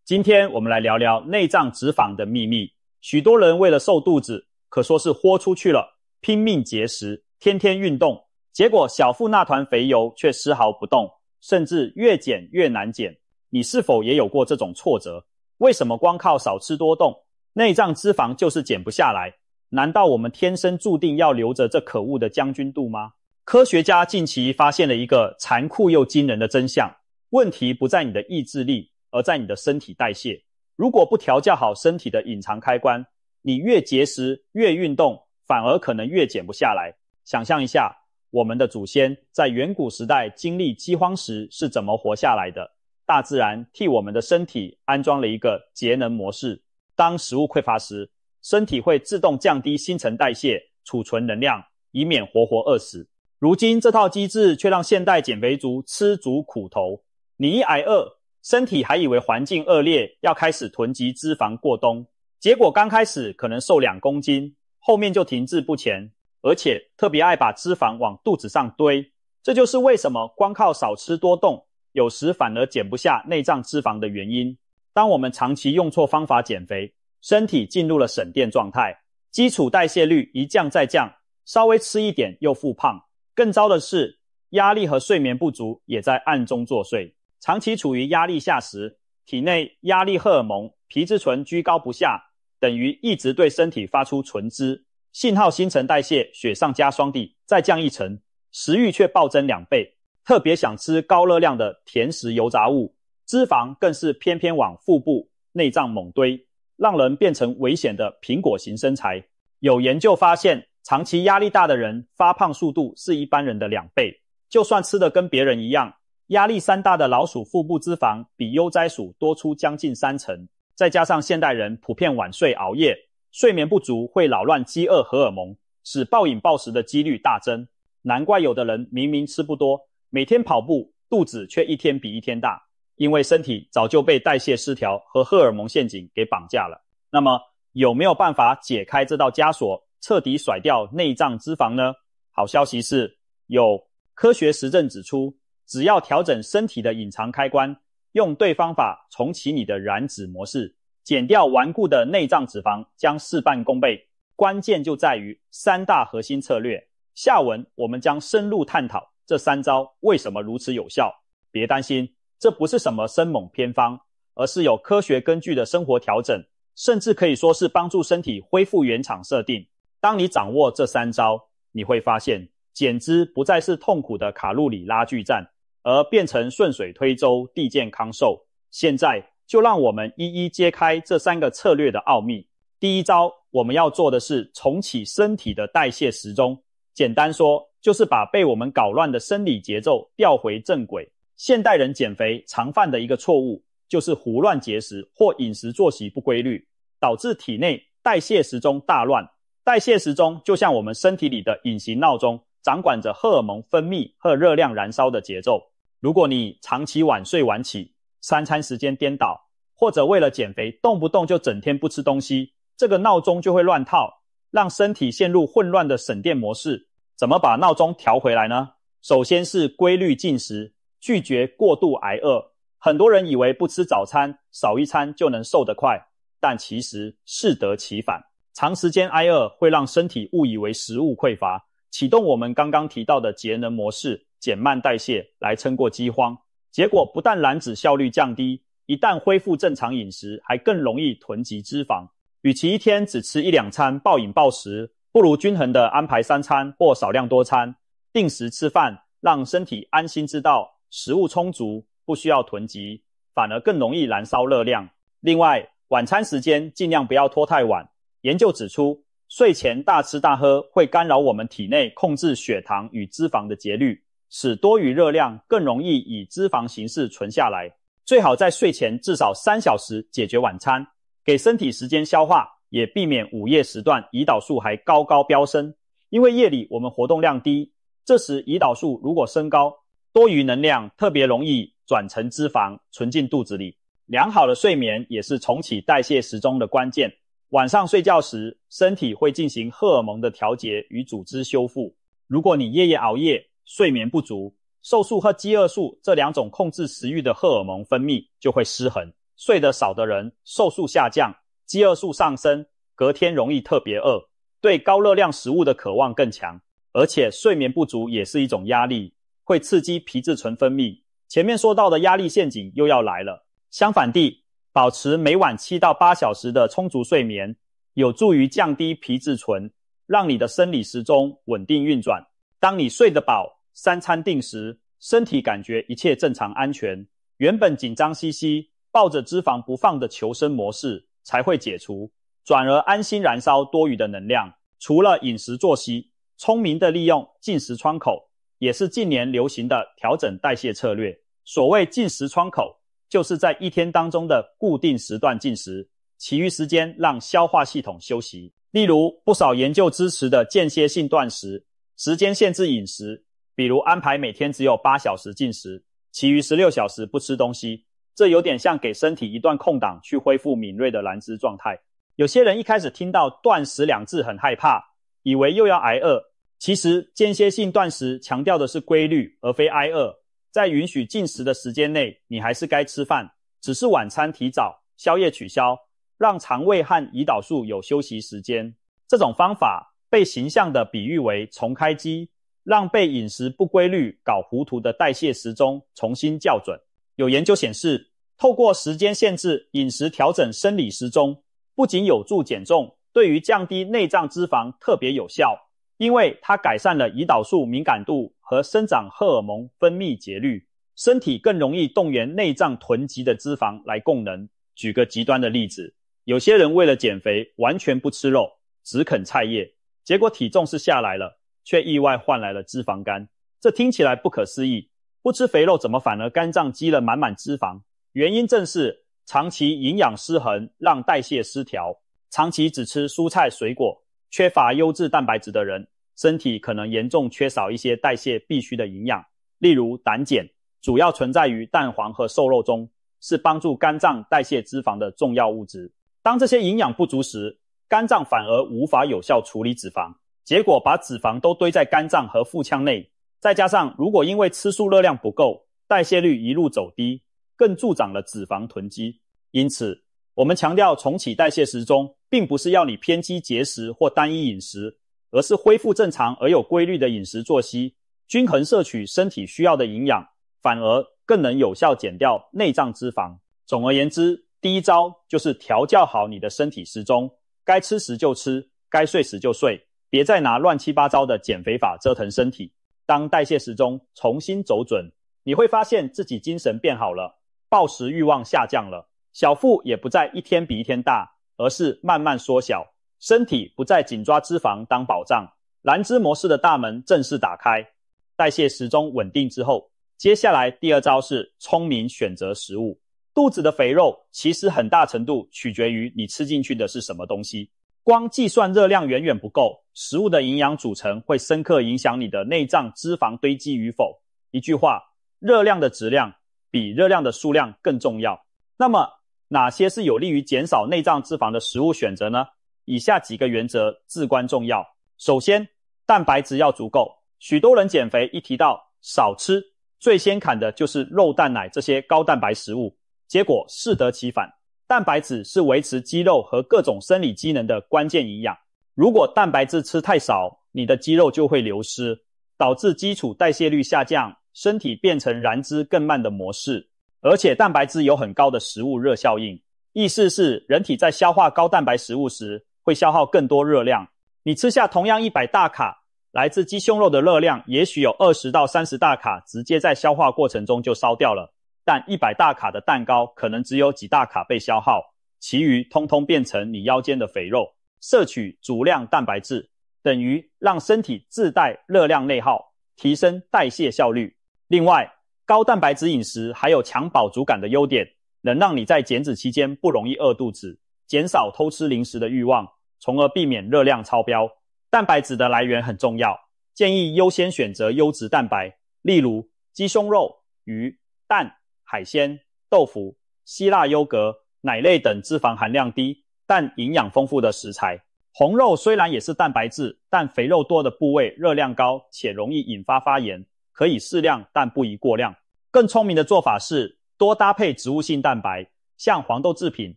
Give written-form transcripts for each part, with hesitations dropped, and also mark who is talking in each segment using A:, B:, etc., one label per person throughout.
A: 今天我们来聊聊内脏脂肪的秘密。许多人为了瘦肚子，可说是豁出去了，拼命节食，天天运动，结果小腹那团肥油却丝毫不动，甚至越减越难减。你是否也有过这种挫折？为什么光靠少吃多动，内脏脂肪就是减不下来？难道我们天生注定要留着这可恶的将军肚吗？科学家近期发现了一个残酷又惊人的真相，问题不在你的意志力，而在你的身体代谢。如果不调教好身体的隐藏开关，你越节食越运动，反而可能越减不下来。想象一下，我们的祖先在远古时代经历饥荒时是怎么活下来的？大自然替我们的身体安装了一个节能模式，当食物匮乏时，身体会自动降低新陈代谢，储存能量，以免活活饿死。如今这套机制却让现代减肥族吃足苦头。你一挨饿，身体还以为环境恶劣，要开始囤积脂肪过冬，结果刚开始可能瘦2公斤，后面就停滞不前，而且特别爱把脂肪往肚子上堆。这就是为什么光靠少吃多动，有时反而减不下内脏脂肪的原因。当我们长期用错方法减肥，身体进入了省电状态，基础代谢率一降再降，稍微吃一点又复胖。更糟的是，压力和睡眠不足也在暗中作祟。长期处于压力下时，体内压力荷尔蒙皮质醇居高不下，等于一直对身体发出纯脂，信号新陈代谢雪上加霜地再降一层，食欲却暴增2倍，特别想吃高热量的甜食油炸物，脂肪更是偏偏往腹部内脏猛堆，让人变成危险的苹果型身材。有研究发现，长期压力大的人发胖速度是一般人的2倍，就算吃得跟别人一样，压力山大的老鼠腹部脂肪比悠哉鼠多出将近3成。再加上现代人普遍晚睡熬夜，睡眠不足会扰乱饥饿荷尔蒙，使暴饮暴食的几率大增。难怪有的人明明吃不多，每天跑步，肚子却一天比一天大，因为身体早就被代谢失调和荷尔蒙陷阱给绑架了。那么有没有办法解开这道枷锁，彻底甩掉内脏脂肪呢？好消息是，有科学实证指出，只要调整身体的隐藏开关，用对方法重启你的燃脂模式，减掉顽固的内脏脂肪，将事半功倍。关键就在于3大核心策略。下文我们将深入探讨这3招为什么如此有效。别担心，这不是什么生猛偏方，而是有科学根据的生活调整，甚至可以说是帮助身体恢复原厂设定。当你掌握这3招，你会发现减脂不再是痛苦的卡路里拉锯战，而变成顺水推舟，地健康瘦。现在就让我们一一揭开这3个策略的奥秘。第一招，我们要做的是重启身体的代谢时钟。简单说，就是把被我们搞乱的生理节奏调回正轨。现代人减肥常犯的一个错误，就是胡乱节食或饮食作息不规律，导致体内代谢时钟大乱。代谢时钟就像我们身体里的隐形闹钟，掌管着荷尔蒙分泌和热量燃烧的节奏。如果你长期晚睡晚起，3餐时间颠倒，或者为了减肥动不动就整天不吃东西，这个闹钟就会乱套，让身体陷入混乱的省电模式。怎么把闹钟调回来呢？首先是规律进食，拒绝过度挨饿。很多人以为不吃早餐，少一餐就能瘦得快，但其实适得其反。长时间挨饿会让身体误以为食物匮乏，启动我们刚刚提到的节能模式，减慢代谢来撑过饥荒。结果不但燃脂效率降低，一旦恢复正常饮食，还更容易囤积脂肪。与其一天只吃1-2餐暴饮暴食，不如均衡的安排3餐或少量多餐，定时吃饭，让身体安心知道食物充足，不需要囤积，反而更容易燃烧热量。另外，晚餐时间尽量不要拖太晚。研究指出，睡前大吃大喝会干扰我们体内控制血糖与脂肪的节律，使多余热量更容易以脂肪形式存下来。最好在睡前至少3小时解决晚餐，给身体时间消化，也避免午夜时段胰岛素还高飙升。因为夜里我们活动量低，这时胰岛素如果升高，多余能量特别容易转成脂肪存进肚子里。良好的睡眠也是重启代谢时钟的关键。晚上睡觉时，身体会进行荷尔蒙的调节与组织修复。如果你夜夜熬夜，睡眠不足，瘦素和饥饿素这2种控制食欲的荷尔蒙分泌就会失衡，睡得少的人瘦素下降，饥饿素上升，隔天容易特别饿，对高热量食物的渴望更强。而且睡眠不足也是一种压力，会刺激皮质醇分泌。前面说到的压力陷阱又要来了。相反地，保持每晚7到8小时的充足睡眠，有助于降低皮质醇，让你的生理时钟稳定运转。当你睡得饱，3餐定时，身体感觉一切正常安全，原本紧张兮兮抱着脂肪不放的求生模式才会解除，转而安心燃烧多余的能量。除了饮食作息，聪明的利用进食窗口，也是近年流行的调整代谢策略。所谓进食窗口，就是在一天当中的固定时段进食，其余时间让消化系统休息。例如不少研究支持的间歇性断食，时间限制饮食，比如安排每天只有8小时进食，其余16小时不吃东西，这有点像给身体一段空档去恢复敏锐的燃脂状态。有些人一开始听到断食2字很害怕，以为又要挨饿，其实间歇性断食强调的是规律，而非挨饿。在允许进食的时间内，你还是该吃饭，只是晚餐提早，宵夜取消，让肠胃和胰岛素有休息时间。这种方法被形象地比喻为重开机，让被饮食不规律搞糊涂的代谢时钟重新校准。有研究显示，透过时间限制饮食调整生理时钟，不仅有助减重，对于降低内脏脂肪特别有效，因为它改善了胰岛素敏感度和生长荷尔蒙分泌节律，身体更容易动员内脏囤积的脂肪来供能。举个极端的例子，有些人为了减肥完全不吃肉，只啃菜叶，结果体重是下来了，却意外换来了脂肪肝。这听起来不可思议，不吃肥肉怎么反而肝脏积了满满脂肪？原因正是长期营养失衡让代谢失调，长期只吃蔬菜水果，缺乏优质蛋白质的人，身体可能严重缺少一些代谢必需的营养，例如胆碱，主要存在于蛋黄和瘦肉中，是帮助肝脏代谢脂肪的重要物质。当这些营养不足时，肝脏反而无法有效处理脂肪，结果把脂肪都堆在肝脏和腹腔内，再加上如果因为吃素热量不够，代谢率一路走低，更助长了脂肪囤积。因此，我们强调重启代谢时钟，并不是要你偏激节食或单一饮食，而是恢复正常而有规律的饮食作息，均衡摄取身体需要的营养，反而更能有效减掉内脏脂肪。总而言之，第一招就是调教好你的身体时钟，该吃时就吃，该睡时就睡，别再拿乱七八糟的减肥法折腾身体。当代谢时钟重新走准，你会发现自己精神变好了，暴食欲望下降了，小腹也不再一天比一天大，而是慢慢缩小，身体不再紧抓脂肪当保障，燃脂模式的大门正式打开。代谢时钟稳定之后，接下来第二招是聪明选择食物。肚子的肥肉其实很大程度取决于你吃进去的是什么东西，光计算热量远远不够，食物的营养组成会深刻影响你的内脏脂肪堆积与否。一句话，热量的质量比热量的数量更重要。那么哪些是有利于减少内脏脂肪的食物选择呢？以下几个原则至关重要。首先，蛋白质要足够。许多人减肥一提到少吃，最先砍的就是肉蛋奶这些高蛋白食物，结果适得其反。蛋白质是维持肌肉和各种生理机能的关键营养，如果蛋白质吃太少，你的肌肉就会流失，导致基础代谢率下降，身体变成燃脂更慢的模式。而且蛋白质有很高的食物热效应，意思是人体在消化高蛋白食物时会消耗更多热量。你吃下同样100大卡来自鸡胸肉的热量，也许有20到30大卡直接在消化过程中就烧掉了，但100大卡的蛋糕可能只有几大卡被消耗，其余通通变成你腰间的肥肉。摄取足量蛋白质等于让身体自带热量内耗，提升代谢效率。另外，高蛋白质饮食还有强饱足感的优点，能让你在减脂期间不容易饿肚子，减少偷吃零食的欲望，从而避免热量超标。蛋白质的来源很重要，建议优先选择优质蛋白，例如鸡胸肉、鱼、蛋、海鲜、豆腐、希腊优格、奶类等脂肪含量低但营养丰富的食材。红肉虽然也是蛋白质，但肥肉多的部位热量高且容易引发发炎，可以适量但不宜过量。更聪明的做法是多搭配植物性蛋白，像黄豆制品、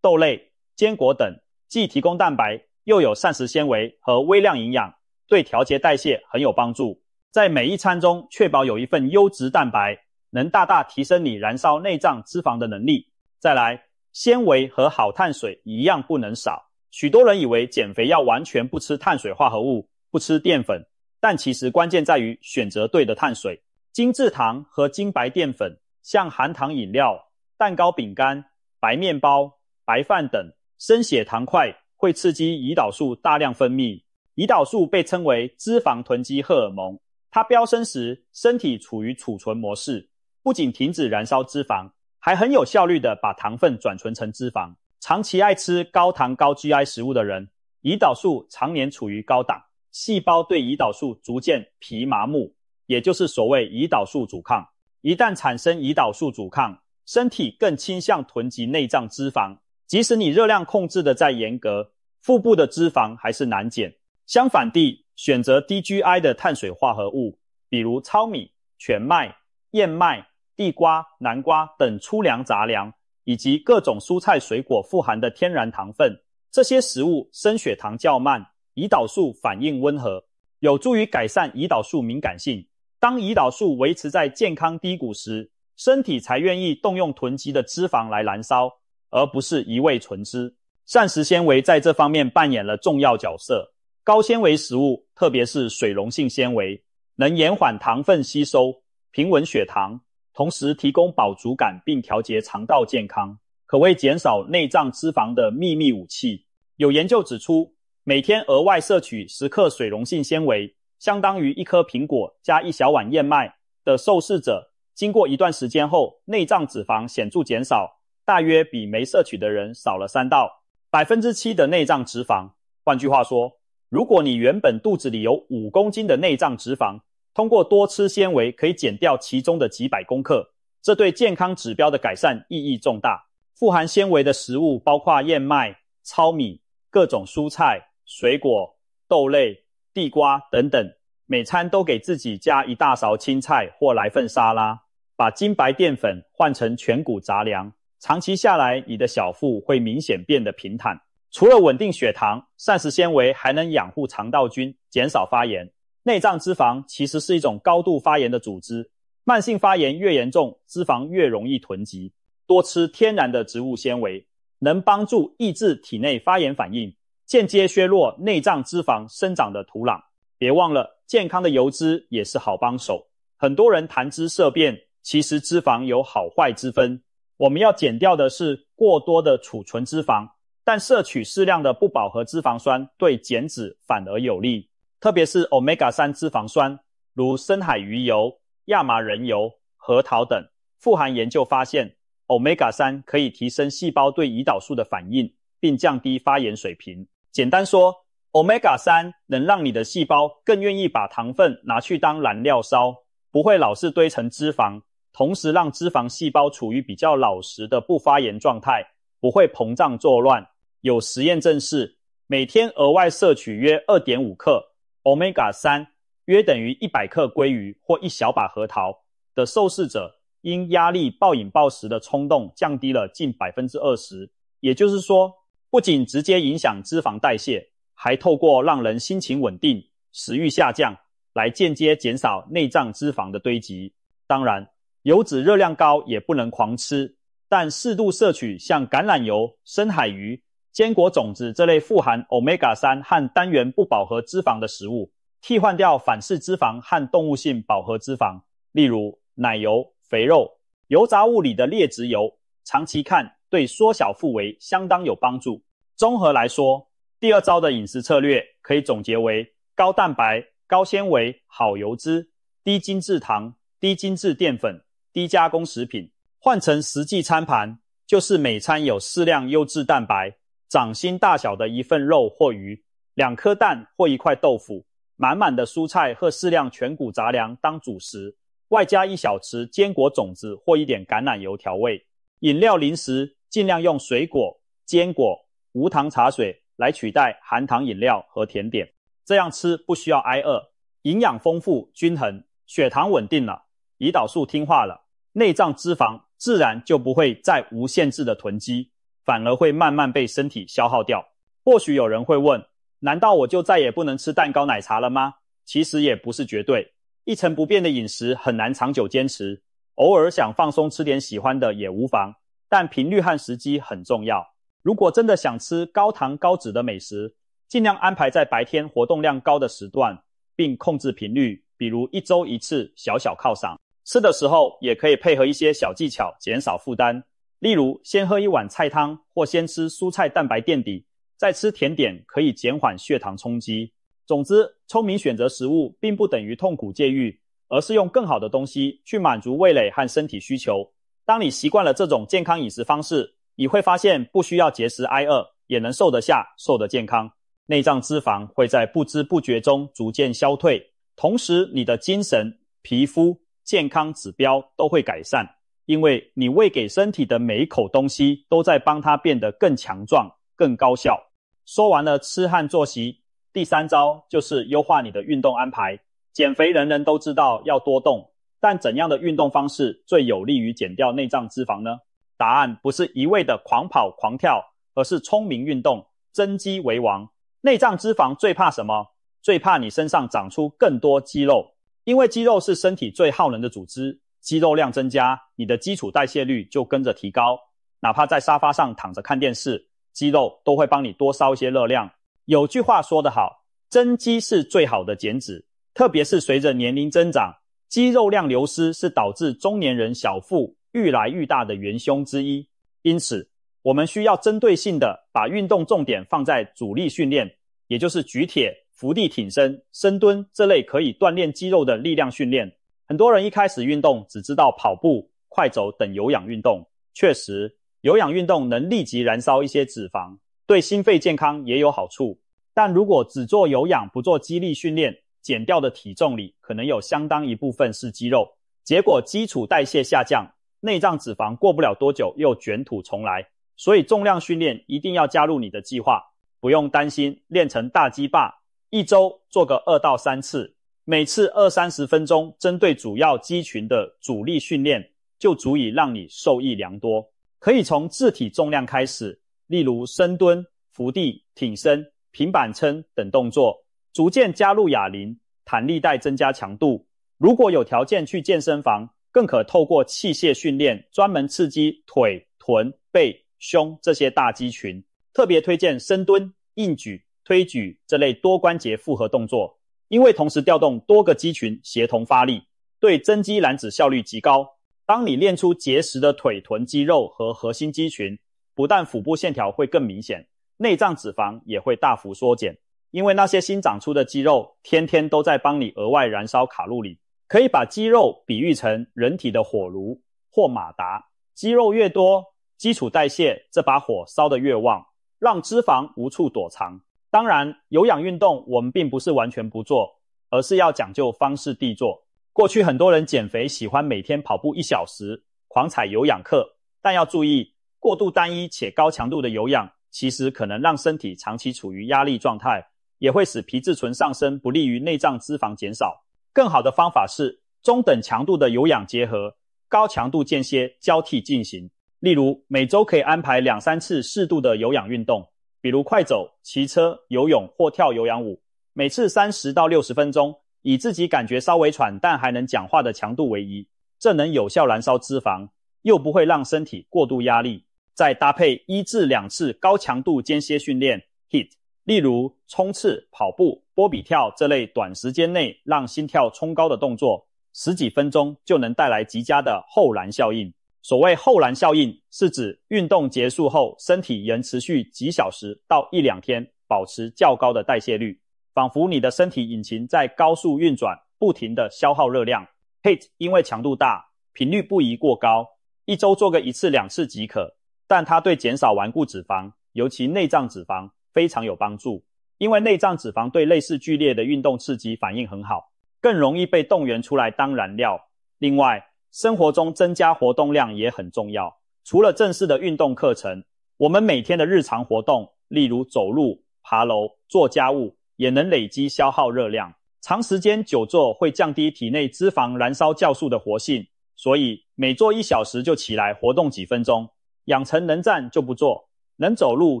A: 豆类、坚果等，既提供蛋白，又有膳食纤维和微量营养，对调节代谢很有帮助。在每一餐中确保有一份优质蛋白，能大大提升你燃烧内脏脂肪的能力。再来，纤维和好碳水一样不能少。许多人以为减肥要完全不吃碳水化合物，不吃淀粉，但其实关键在于选择对的碳水。精制糖和精白淀粉，像含糖饮料、蛋糕、饼干、白面包、白饭等，升血糖块会刺激胰岛素大量分泌。胰岛素被称为脂肪囤积荷尔蒙，它飙升时，身体处于储存模式，不仅停止燃烧脂肪，还很有效率地把糖分转存成脂肪。长期爱吃高糖高 GI 食物的人，胰岛素常年处于高档，细胞对胰岛素逐渐疲麻木，也就是所谓胰岛素阻抗。一旦产生胰岛素阻抗，身体更倾向囤积内脏脂肪，即使你热量控制的再严格，腹部的脂肪还是难减。相反地，选择低 GI 的碳水化合物，比如糙米、全麦、燕麦、地瓜、南瓜等粗粮杂粮，以及各种蔬菜水果富含的天然糖分，这些食物升血糖较慢，胰岛素反应温和，有助于改善胰岛素敏感性。当胰岛素维持在健康低谷时，身体才愿意动用囤积的脂肪来燃烧，而不是一味存脂。膳食纤维在这方面扮演了重要角色。高纤维食物，特别是水溶性纤维，能延缓糖分吸收，平稳血糖，同时提供饱足感并调节肠道健康，可谓减少内脏脂肪的秘密武器。有研究指出，每天额外摄取10克水溶性纤维，相当于1颗苹果加1小碗燕麦的受试者，经过一段时间后，内脏脂肪显著减少，大约比没摄取的人少了3到 7% 的内脏脂肪。换句话说，如果你原本肚子里有5公斤的内脏脂肪，通过多吃纤维可以减掉其中的几百公克，这对健康指标的改善意义重大。富含纤维的食物包括燕麦、糙米、各种蔬菜、水果、豆类、地瓜等等，每餐都给自己加1大勺青菜或来份沙拉，把精白淀粉换成全谷杂粮，长期下来你的小腹会明显变得平坦。除了稳定血糖，膳食纤维还能养护肠道菌，减少发炎。内脏脂肪其实是一种高度发炎的组织，慢性发炎越严重，脂肪越容易囤积。多吃天然的植物纤维，能帮助抑制体内发炎反应，间接削弱内脏脂肪生长的土壤。别忘了，健康的油脂也是好帮手。很多人谈脂色变，其实脂肪有好坏之分。我们要减掉的是过多的储存脂肪，但摄取适量的不饱和脂肪酸对减脂反而有利，特别是 Omega-3 脂肪酸，如深海鱼油、亚麻仁油、核桃等。富含研究发现， Omega-3 可以提升细胞对胰岛素的反应，并降低发炎水平。简单说， Omega-3 能让你的细胞更愿意把糖分拿去当燃料烧，不会老是堆成脂肪，同时让脂肪细胞处于比较老实的不发炎状态，不会膨胀作乱。有实验证示，每天额外摄取约 2.5 克 Omega-3， 约等于100克鲑鱼或1小把核桃的受试者，因压力暴饮暴食的冲动降低了近 20%。 也就是说，不仅直接影响脂肪代谢，还透过让人心情稳定、食欲下降，来间接减少内脏脂肪的堆积。当然，油脂热量高也不能狂吃，但适度摄取像橄榄油、深海鱼、坚果种子这类富含 Omega-3 和单元不饱和脂肪的食物，替换掉反式脂肪和动物性饱和脂肪，例如奶油、肥肉、油炸物里的劣质油，长期看对缩小腹围相当有帮助。综合来说，第二招的饮食策略可以总结为高蛋白、高纤维、好油脂，低精制糖、低精制淀粉、低加工食品。换成实际餐盘，就是每餐有适量优质蛋白，掌心大小的一份肉或鱼，2颗蛋或1块豆腐，满满的蔬菜和适量全谷杂粮当主食，外加1小匙坚果种子或一点橄榄油调味。饮料零食尽量用水果、坚果、无糖茶水来取代含糖饮料和甜点，这样吃不需要挨饿，营养丰富均衡，血糖稳定了，胰岛素听话了，内脏脂肪自然就不会再无限制的囤积，反而会慢慢被身体消耗掉。或许有人会问，难道我就再也不能吃蛋糕奶茶了吗？其实也不是绝对，一成不变的饮食很难长久坚持，偶尔想放松吃点喜欢的也无妨，但频率和时机很重要。如果真的想吃高糖高脂的美食，尽量安排在白天活动量高的时段，并控制频率，比如1周1次小小犒赏。吃的时候也可以配合一些小技巧减少负担，例如先喝一碗菜汤，或先吃蔬菜蛋白垫底，再吃甜点，可以减缓血糖冲击。总之，聪明选择食物并不等于痛苦戒欲，而是用更好的东西去满足味蕾和身体需求。当你习惯了这种健康饮食方式，你会发现不需要节食挨饿，也能瘦得下，瘦得健康。内脏脂肪会在不知不觉中逐渐消退，同时你的精神、皮肤、健康指标都会改善，因为你喂给身体的每一口东西都在帮它变得更强壮、更高效。说完了吃和作息，第3招就是优化你的运动安排。减肥人人都知道要多动，但怎样的运动方式最有利于减掉内脏脂肪呢？答案不是一味的狂跑狂跳，而是聪明运动，增肌为王。内脏脂肪最怕什么？最怕你身上长出更多肌肉，因为肌肉是身体最耗能的组织，肌肉量增加，你的基础代谢率就跟着提高。哪怕在沙发上躺着看电视，肌肉都会帮你多烧一些热量。有句话说得好，增肌是最好的减脂，特别是随着年龄增长，肌肉量流失是导致中年人小腹愈来愈大的元凶之一。因此，我们需要针对性的把运动重点放在阻力训练，也就是举铁、伏地挺身、深蹲这类可以锻炼肌肉的力量训练。很多人一开始运动只知道跑步、快走等有氧运动，确实，有氧运动能立即燃烧一些脂肪，对心肺健康也有好处。但如果只做有氧不做肌力训练，减掉的体重里可能有相当一部分是肌肉，结果基础代谢下降，内脏脂肪过不了多久又卷土重来。所以重量训练一定要加入你的计划，不用担心练成大鸡霸，一周做个2到3次，每次20-30分钟，针对主要肌群的阻力训练，就足以让你受益良多。可以从自体重量开始，例如深蹲、伏地、挺身、平板撑等动作，逐渐加入哑铃、弹力带增加强度。如果有条件去健身房，更可透过器械训练专门刺激腿、臀、背、胸这些大肌群，特别推荐深蹲、硬举、推举这类多关节复合动作，因为同时调动多个肌群协同发力，对增肌燃脂效率极高。当你练出结实的腿臀肌肉和核心肌群，不但腹部线条会更明显，内脏脂肪也会大幅缩减，因为那些新长出的肌肉天天都在帮你额外燃烧卡路里。可以把肌肉比喻成人体的火炉或马达，肌肉越多，基础代谢这把火烧得越旺，让脂肪无处躲藏。当然，有氧运动我们并不是完全不做，而是要讲究方式地做。过去很多人减肥喜欢每天跑步1小时，狂踩有氧课，但要注意，过度单一且高强度的有氧，其实可能让身体长期处于压力状态，也会使皮质醇上升，不利于内脏脂肪减少。更好的方法是中等强度的有氧结合高强度间歇交替进行，例如每周可以安排2-3次适度的有氧运动，比如快走、骑车、游泳或跳有氧舞，每次30到60分钟，以自己感觉稍微喘但还能讲话的强度为宜，这能有效燃烧脂肪，又不会让身体过度压力。再搭配1至2次高强度间歇训练 HIIT， 例如冲刺、跑步、波比跳这类短时间内让心跳冲高的动作，10几分钟就能带来极佳的后燃效应。所谓后燃效应，是指运动结束后身体仍持续几小时到1-2天保持较高的代谢率，仿佛你的身体引擎在高速运转，不停地消耗热量。 HIIT 因为强度大，频率不宜过高，一周做个1次2次即可，但它对减少顽固脂肪，尤其内脏脂肪非常有帮助，因为内脏脂肪对类似剧烈的运动刺激反应很好，更容易被动员出来当燃料。另外，生活中增加活动量也很重要，除了正式的运动课程，我们每天的日常活动，例如走路、爬楼、做家务，也能累积消耗热量。长时间久坐会降低体内脂肪燃烧酵素的活性，所以每做1小时就起来活动几分钟，养成能站就不坐，能走路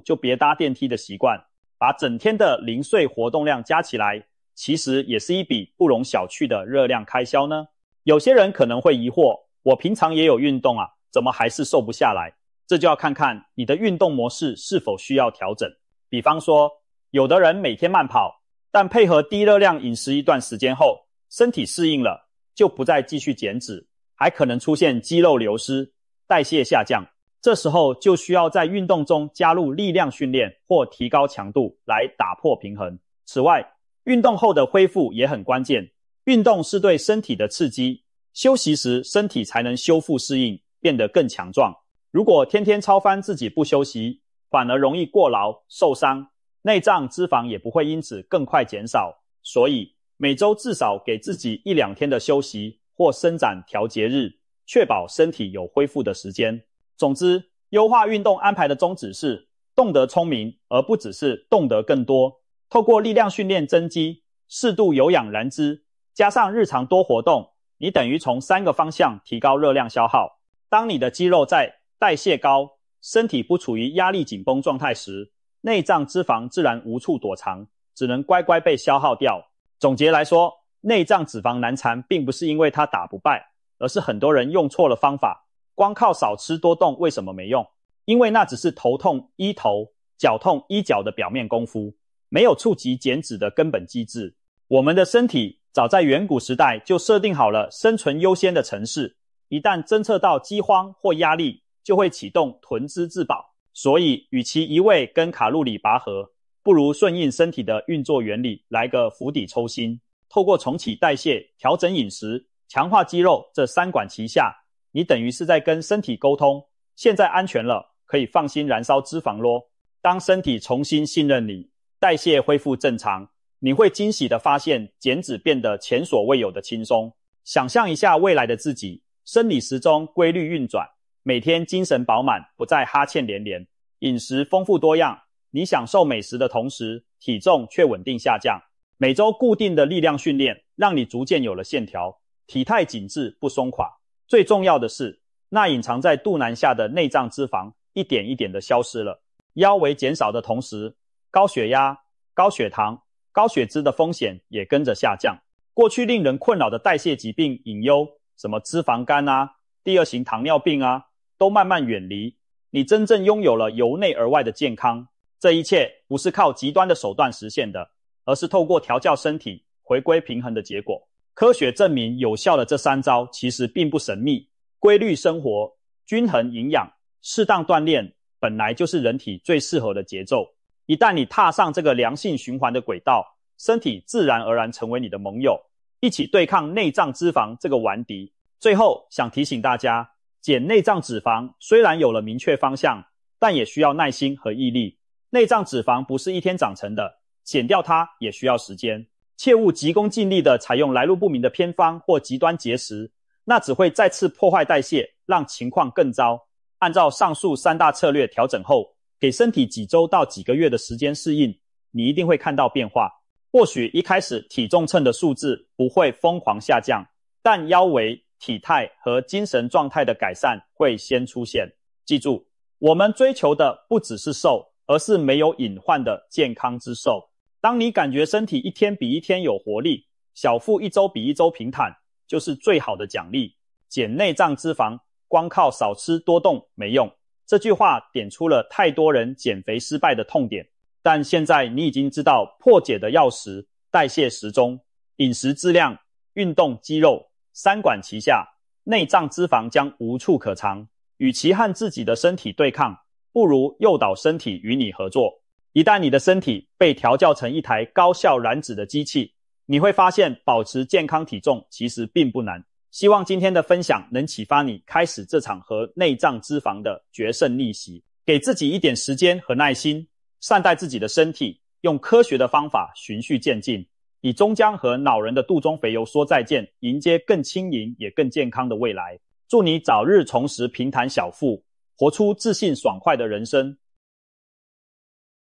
A: 就别搭电梯的习惯，把整天的零碎活动量加起来，其实也是一笔不容小觑的热量开销呢。有些人可能会疑惑，我平常也有运动啊，怎么还是瘦不下来？这就要看看你的运动模式是否需要调整。比方说，有的人每天慢跑，但配合低热量饮食一段时间后，身体适应了，就不再继续减脂，还可能出现肌肉流失、代谢下降。这时候就需要在运动中加入力量训练或提高强度来打破平衡。此外，运动后的恢复也很关键，运动是对身体的刺激，休息时身体才能修复适应，变得更强壮。如果天天操翻自己不休息，反而容易过劳受伤，内脏脂肪也不会因此更快减少。所以每周至少给自己1-2天的休息或伸展调节日，确保身体有恢复的时间。总之，优化运动安排的宗旨是动得聪明，而不只是动得更多。透过力量训练增肌，适度有氧燃脂，加上日常多活动，你等于从3个方向提高热量消耗。当你的肌肉在代谢高，身体不处于压力紧绷状态时，内脏脂肪自然无处躲藏，只能乖乖被消耗掉。总结来说，内脏脂肪难缠并不是因为它打不败，而是很多人用错了方法。光靠少吃多动为什么没用？因为那只是头痛医头，脚痛医脚的表面功夫，没有触及减脂的根本机制。我们的身体早在远古时代就设定好了生存优先的程式，一旦侦测到饥荒或压力，就会启动囤资自保。所以与其一味跟卡路里拔河，不如顺应身体的运作原理，来个釜底抽薪。透过重启代谢、调整饮食、强化肌肉这3管齐下，你等于是在跟身体沟通，现在安全了，可以放心燃烧脂肪咯。当身体重新信任你，代谢恢复正常，你会惊喜地发现减脂变得前所未有的轻松。想象一下未来的自己，生理时钟规律运转，每天精神饱满，不再哈欠连连，饮食丰富多样，你享受美食的同时，体重却稳定下降。每周固定的力量训练，让你逐渐有了线条，体态紧致不松垮。最重要的是，那隐藏在肚腩下的内脏脂肪一点一点的消失了。腰围减少的同时，高血压、高血糖、高血脂的风险也跟着下降。过去令人困扰的代谢疾病隐忧，什么脂肪肝啊、第2型糖尿病啊，都慢慢远离。你真正拥有了由内而外的健康。这一切不是靠极端的手段实现的，而是透过调教身体回归平衡的结果。科学证明有效的这3招其实并不神秘，规律生活、均衡营养、适当锻炼，本来就是人体最适合的节奏。一旦你踏上这个良性循环的轨道，身体自然而然成为你的盟友，一起对抗内脏脂肪这个顽敌。最后想提醒大家，减内脏脂肪虽然有了明确方向，但也需要耐心和毅力。内脏脂肪不是一天长成的，减掉它也需要时间。切勿急功近利地采用来路不明的偏方或极端节食，那只会再次破坏代谢，让情况更糟。按照上述3大策略调整后，给身体几周到几个月的时间适应，你一定会看到变化。或许一开始体重秤的数字不会疯狂下降，但腰围、体态和精神状态的改善会先出现。记住，我们追求的不只是瘦，而是没有隐患的健康之瘦。当你感觉身体一天比一天有活力，小腹1周比1周平坦，就是最好的奖励。减内脏脂肪，光靠少吃多动没用。这句话点出了太多人减肥失败的痛点，但现在你已经知道破解的钥匙，代谢时钟、饮食质量、运动肌肉，3管齐下，内脏脂肪将无处可藏。与其和自己的身体对抗，不如诱导身体与你合作。一旦你的身体被调教成一台高效燃脂的机器，你会发现保持健康体重其实并不难。希望今天的分享能启发你开始这场和内脏脂肪的决胜逆袭。给自己一点时间和耐心，善待自己的身体，用科学的方法循序渐进，你终将和恼人的肚中肥油说再见，迎接更轻盈也更健康的未来。祝你早日重拾平坦小腹，活出自信爽快的人生。